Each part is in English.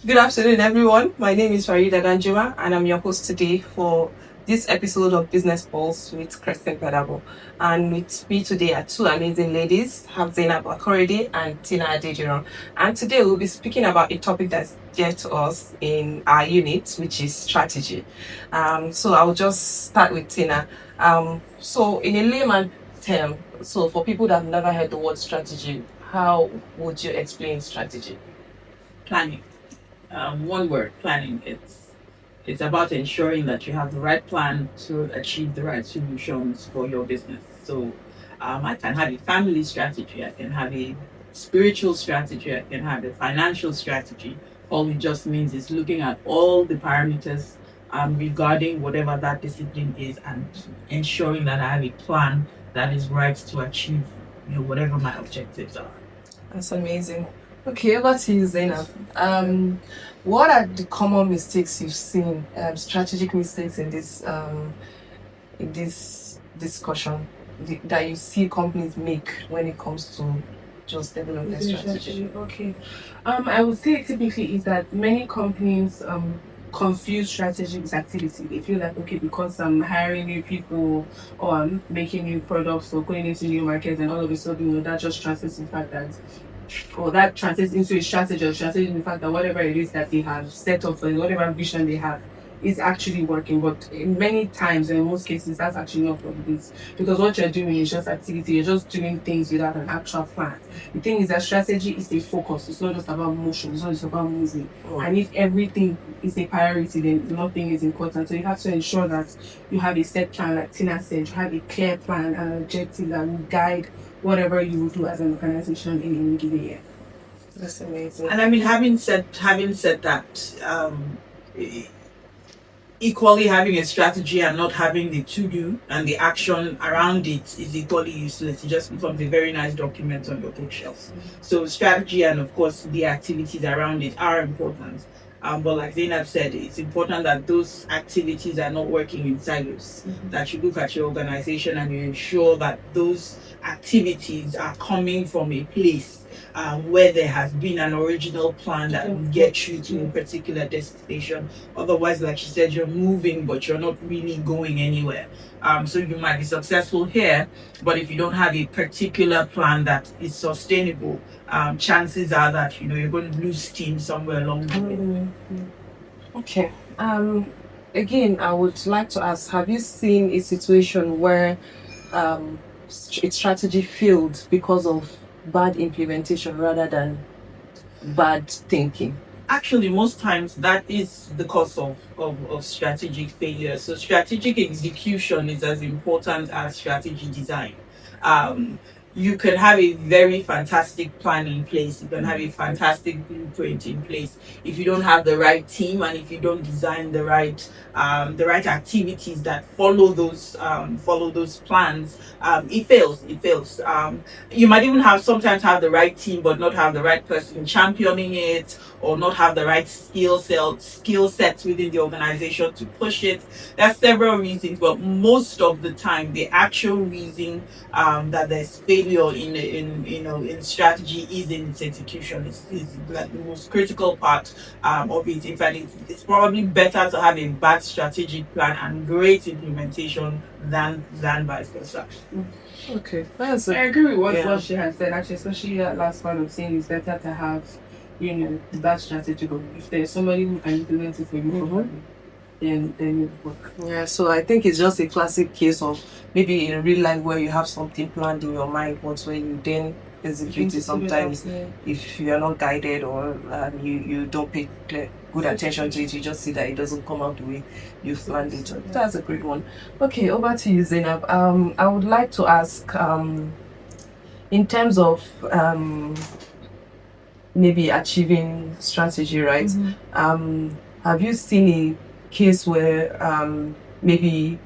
Good afternoon, everyone. My name is Farida Danjuma, and I'm your host today for this episode of Business Pulse with Kristen Pedabo. And with me today are two amazing ladies, Zainab Akorede and Tina Adejiran. And today we'll be speaking about a topic that's dear to us in our unit, which is strategy. So I'll just start with Tina. So in a layman term, so for people that have never heard the word strategy, how would you explain strategy? Planning. One word, planning. It's about ensuring that you have the right plan to achieve the right solutions for your business. So I can have a family strategy, I can have a spiritual strategy, I can have a financial strategy. All it just means is looking at all the parameters regarding whatever that discipline is and ensuring that I have a plan that is right to achieve whatever my objectives are. That's amazing. Okay, over to you, Zainab. What are the common mistakes you've seen, strategic mistakes in this discussion that you see companies make when it comes to just developing their strategy? Okay. I would say typically is that many companies confuse strategy with activity. They feel like, okay, because I'm hiring new people or I'm making new products or going into new markets, and all of a sudden, that just translates in the fact that, or that translates into a strategy, or translates in the fact that whatever it is that they have set up for whatever vision they have is actually working. But in many times, and in most cases, that's actually not what it is. Because what you're doing is just activity, you're just doing things without an actual plan. The thing is that strategy is a focus. It's not just about motion, it's not just about moving. And if everything is a priority, then nothing is important. So you have to ensure that you have a set plan, like Tina said, you have a clear plan and an objective that will guide whatever you will do as an organization in any given year. That's amazing. And I mean, having said that, equally having a strategy and not having the to-do and the action around it is equally useless. It just becomes a very nice document on your bookshelf. So strategy and of course the activities around it are important. But like Zainab said, it's important that those activities are not working in silos. That you look at your organization and you ensure that those activities are coming from a place where there has been an original plan that will get you to a particular destination. Otherwise, like she said, you're moving, but you're not really going anywhere. So you might be successful here, but if you don't have a particular plan that is sustainable, chances are that you're going to lose steam somewhere along the way. Okay. Again, I would like to ask: have you seen a situation where its strategy failed because of bad implementation rather than bad thinking? Actually, most times that is the cause of strategic failure. So strategic execution is as important as strategy design. You can have a very fantastic plan in place. You can have a fantastic blueprint in place. If you don't have the right team and if you don't design the right activities that follow those plans, it fails. It fails. You might even sometimes have the right team but not have the right person championing it, or not have the right skill sets within the organization to push it. There are several reasons, but most of the time, the actual reason that there's failure in strategy is in its execution. It's like the most critical part of it. In fact, it's probably better to have a bad strategic plan and great implementation than vice versa. Okay, I agree with what she has said. Actually, especially that last part of saying it's better to have that strategy. But if there's somebody who can implement it for you properly, then it work. Yeah, so I think it's just a classic case of maybe in real life where you have something planned in your mind, but when you then execute it, sometimes if you are not guided or you don't pay good attention to it, you just see that it doesn't come out the way you planned it. That's a great one. Okay, over to you, Zainab. I would like to ask, in terms of maybe achieving strategy, right? Have you seen a case where maybe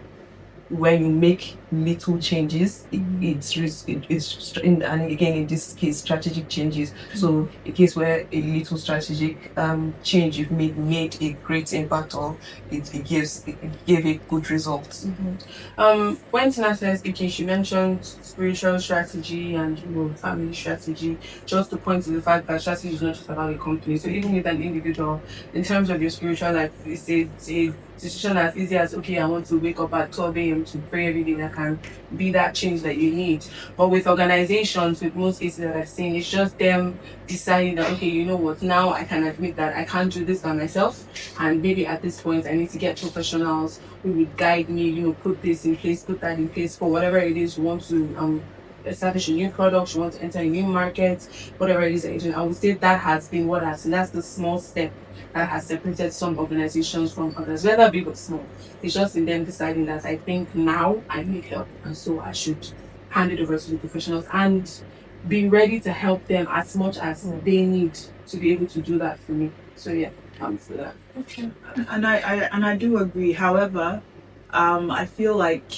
when you make little changes. And again, in this case, strategic changes. So a case where a little strategic change you've made a great impact on it gave a good result. When Tina started speaking, she mentioned spiritual strategy and family strategy. Just to point to the fact that strategy is not just about a company. So even with an individual, in terms of your spiritual life, it's a decision as easy as okay, I want to wake up at 12 a.m. to pray every day. That can be that change that you need. But with organizations, with most cases that I've seen, it's just them deciding that okay, you know what, now I can admit that I can't do this by myself, and maybe at this point I need to get professionals who would guide me, put this in place, put that in place for whatever it is you want to establish a new product, you want to enter a new market, whatever it is that you're doing. I would say that has been what has, and that's the small step that has separated some organizations from others, whether big or small. It's just in them deciding that I think now I need help, and so I should hand it over to the professionals and be ready to help them as much as they need to be able to do that for me. So yeah, I'm for that. Okay. And I do agree. However, I feel like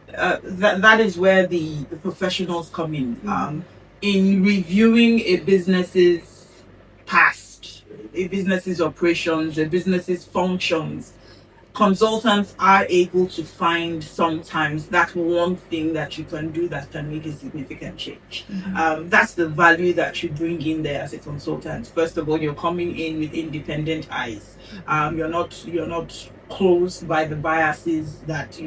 that is where the professionals come in reviewing a business's past, a business's operations, a business's functions. Consultants are able to find sometimes that one thing that you can do that can make a significant change. That's the value that you bring in there as a consultant. First of all, you're coming in with independent eyes. You're not closed by the biases that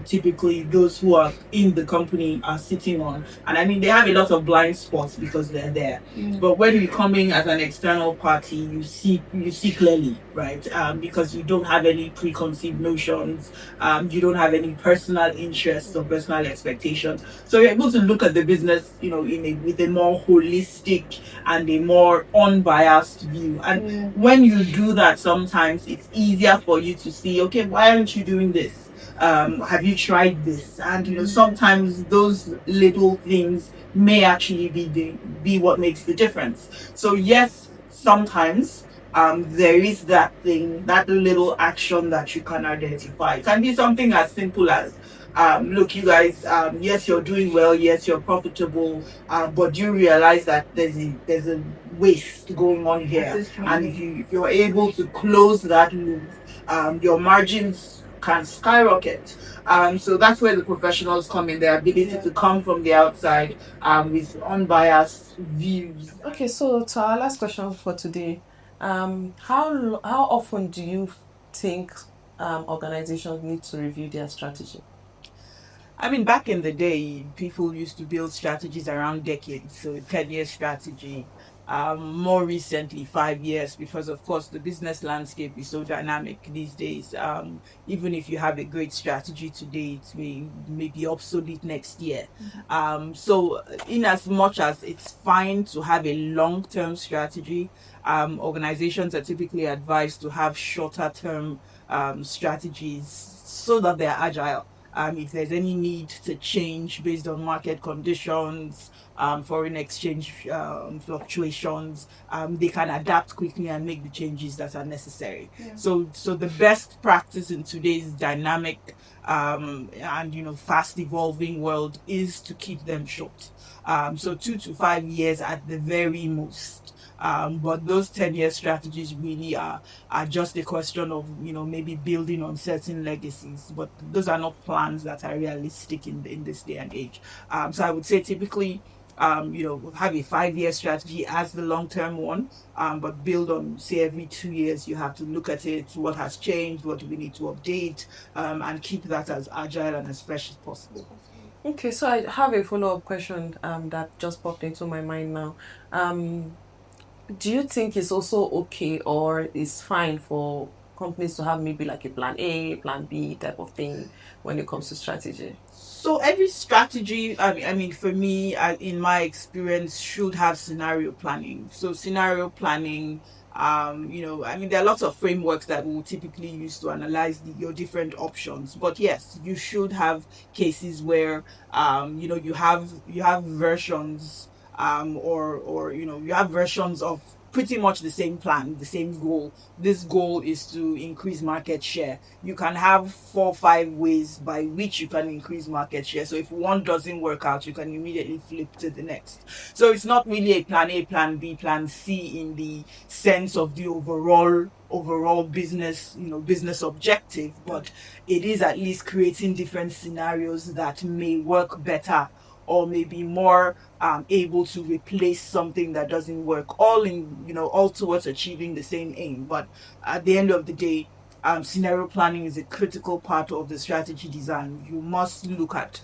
typically those who are in the company are sitting on. And I mean, they have a lot of blind spots because they're there. But when you come in as an external party, you see clearly, right? Because you don't have any preconceived notions, you don't have any personal interests or personal expectations. So you're able to look at the business, with a more holistic and a more unbiased view. And when you do that, sometimes it's easier for you to see, okay, why aren't you doing this? Have you tried this? And sometimes those little things may actually be what makes the difference. So yes, sometimes there is that thing, that little action that you can identify. It can be something as simple as look, you guys, yes, you're doing well, yes, you're profitable, but you realize that there's a waste going on here. And if you're able to close that loop, your margins can skyrocket. So that's where the professionals come in, their ability to come from the outside with unbiased views. Okay, so to our last question for today, how often do you think organizations need to review their strategy? I mean, back in the day, people used to build strategies around decades, so 10-year strategy. More recently, 5 years, because of course the business landscape is so dynamic these days. Even if you have a great strategy today, it may be obsolete next year. So, in as much as it's fine to have a long-term strategy, organizations are typically advised to have shorter-term strategies so that they're agile. If there's any need to change based on market conditions, foreign exchange fluctuations, they can adapt quickly and make the changes that are necessary. So the best practice in today's dynamic and fast evolving world is to keep them short. So 2 to 5 years at the very most. But those 10-year strategies really are just a question of maybe building on certain legacies, but those are not plans that are realistic in this day and age. So I would say typically have a 5-year strategy as the long-term one, but build on, say, every 2 years you have to look at it, what has changed, what do we need to update, and keep that as agile and as fresh as possible. Okay, so I have a follow-up question that just popped into my mind now. Do you think it's also okay or it's fine for companies to have maybe like a plan A, plan B type of thing when it comes to strategy? So every strategy, I mean, for me, in my experience, should have scenario planning. So scenario planning, I mean, there are lots of frameworks that we will typically use to analyze your different options. But yes, you should have cases where, you have versions, or you have versions of pretty much the same plan, the same goal. This goal is to increase market share. You can have 4 or 5 ways by which you can increase market share. So if one doesn't work out, you can immediately flip to the next. So it's not really a plan A, plan B, plan C in the sense of the overall business, business objective, but it is at least creating different scenarios that may work better or maybe more able to replace something that doesn't work, all towards achieving the same aim. But at the end of the day, scenario planning is a critical part of the strategy design. You must look at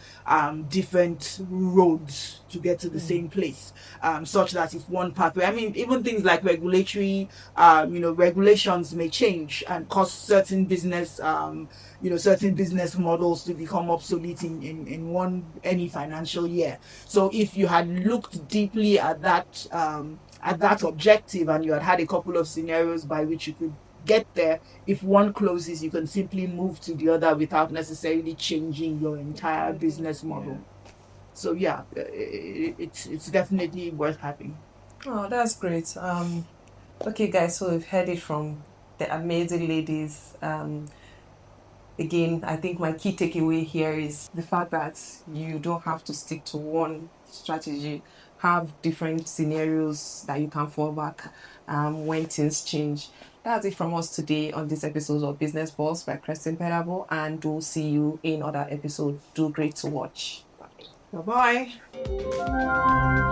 different roads to get to the same place, such that if one pathway, I mean, even things like regulatory, regulations may change and cause certain business models to become obsolete in any financial year. So if you had looked deeply at that objective, and you had a couple of scenarios by which you could get there, if one closes, you can simply move to the other without necessarily changing your entire business model. So yeah, it's definitely worth having. Oh, that's great. Okay, guys, so we've heard it from the amazing ladies. Again, I think my key takeaway here is the fact that you don't have to stick to one strategy. Have different scenarios that you can fall back when things change. That's it from us today on this episode of Business Pulse by Crescent Pedable, and we'll see you in other episodes. Do great to watch. Bye bye.